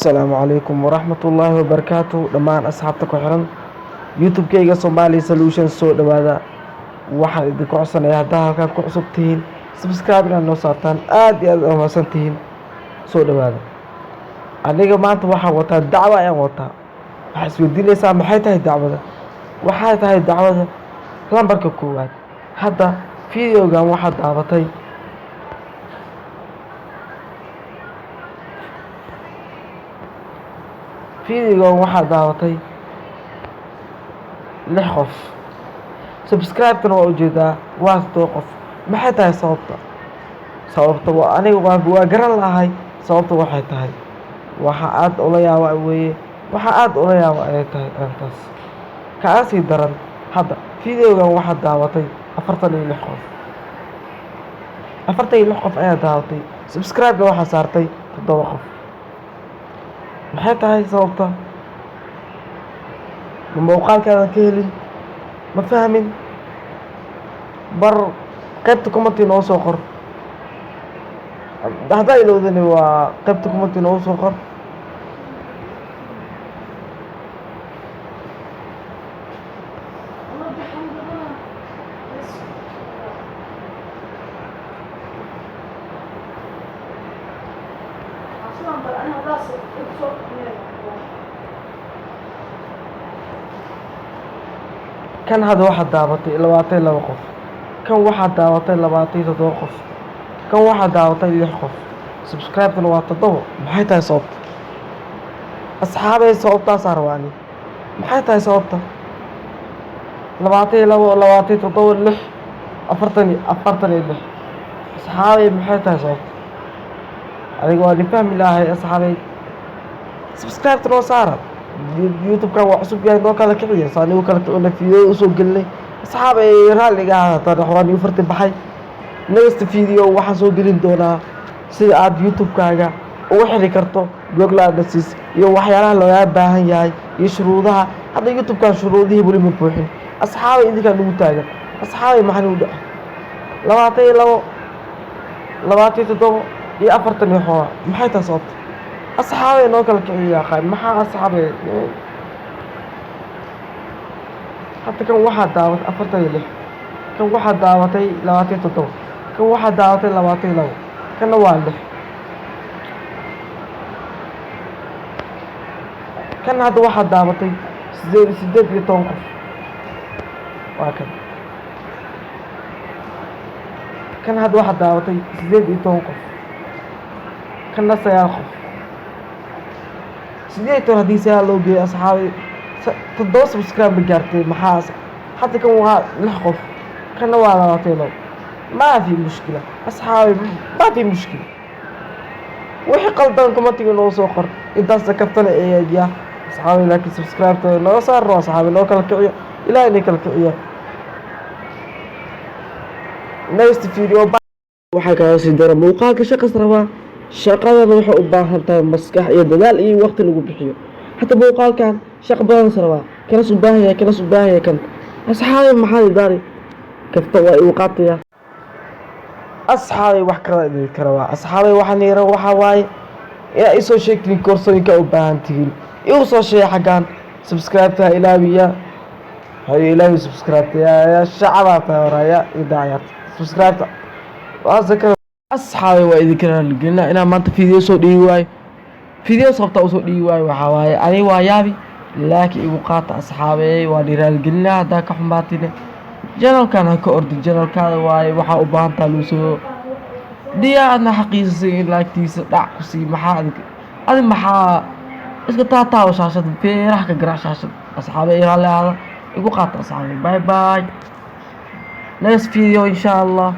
السلام عليكم ورحمة الله وبركاته دمان أصحابتك وحرن يوتيوب كيغا سومالي سولوشن سو دوادا waxaan idinku codsanayaa haddaa halkaan ku cusub tihiin subscribe inaad noo saartaan aad iyo aad umahadsan tihiin soo dhawaada aniga maanta waxaan wataa dacwo ayaan wataa waxaa isweydiinaysaa maxay tahay dacwada waxay tahay dacwada lambarka koowaad hadda fideogan waxaad daabatay lix qof subscribe-kana waa ujeedaa waa 7 qof maxay tahay sababta waa aniga waa garan lahay sababta waxay tahay waxa aad ula yaaba weeye waxa aad ula yaaba ay tahay antaas kaasi daran hadda fideogan waxa daawatay 46 qof 46 qof ayaa daawatay subscribe-ga waxa saartay 7 qof maxay tahay sababta muuqaalkaadan ka helin ma fahmin bar qaybta commenti noo soo qor haddaa ilowdani waa qaybta commenti noo soo qor kan hada waxaad daabatay 22 qof kan waxaad daabatay 27 qof kan waxaad daabatay 6 qof subscribe-kana waa 7 maxay tahay sababta asxaabay sababtaas arwaani maxay tahay sababta 22 27 6 46 asxaabay maxay tahay sababta adiga waa fahmi lahay asxaabay subscribe-kana waa saara youtube-kan waa cusub yahay noo kala kiciya saanigu kala kicina video usoo gelinay asxaabay raaliga ahaataan xoraan iyo farti baxay next video waxaan soo gelin doonaa sida aad youtube-kaaga ugu xiri karto Google Adsense iyo waxyaalaha looga baahan yahay iyo shuruudaha hadda youtube-kan shuruudihii wali ma buuxin asxaabay idinka ugu taagan asxaabay maxaan u dhac 22 27 iyo 40 xoolo maxay tahay sababta asxaabay noo kala kiciya qayn maxaa asxaabay hadda kan waxaa daawatay 46 kan waxaa daawatay 27 kan waxaa daawatay 22 kana waa 6 kan hadda waxaa daawatay 18 qof waa kan hadda waxaa daawatay 18 qof kana 9 qof 8 haddii saa loo geeyo asxaabay 7 subscribe gaartay maxaas hadda kan waa 6 qof kana waa 22 ما في مشكلة أصحابي ما في مشكلة وحي قلدان كومنتي نو سو قر انت سكبتنا ايه يا أصحابي لكن سبسكرايب نو صار أصحابي نو كلا كعيا إلى إني كلا كعيا نيست فيديو waxaa kaga sii dara muuqaalka shaqas rabaa shaqadana waxa u baahan tahay maskax iyo dadaal iyo waqti lagu bixiyo hatta muuqaalkan shaqo badan rabaa kana soo baahan yahay kan asxaabi maxaa idari kafta waa uu qaataya asxaabi wax kala idin karaa asxaabi waxaan yara waxa waaye yaa isoo sheegtin koorsooyinka u baahan tihiin iyo soo sheeg xagaan subscribe-ta ilaabiya hay ilaabi subscribe ya shacabata waraya idaayat subscribe وأذكر أصحابي وإذا كنا قلنا أنا ما أنت فيديو صوت ديواي فيديو صوت صوت ديواي وحواي أنا ويابي لكن يقاطع أصحابي وديرال قلنا ذاك حماتنا جنرال كان هكورد جنرال كان واي وحا أبان تلوسو دي أنا حقيقي لايك تيس دعكسي محادك هذا محا إسكت تاتا وشاشة في راح كجرا شاشة أصحابي يرالي هذا يقاطع أصحابي باي باي نيكست فيديو إن شاء الله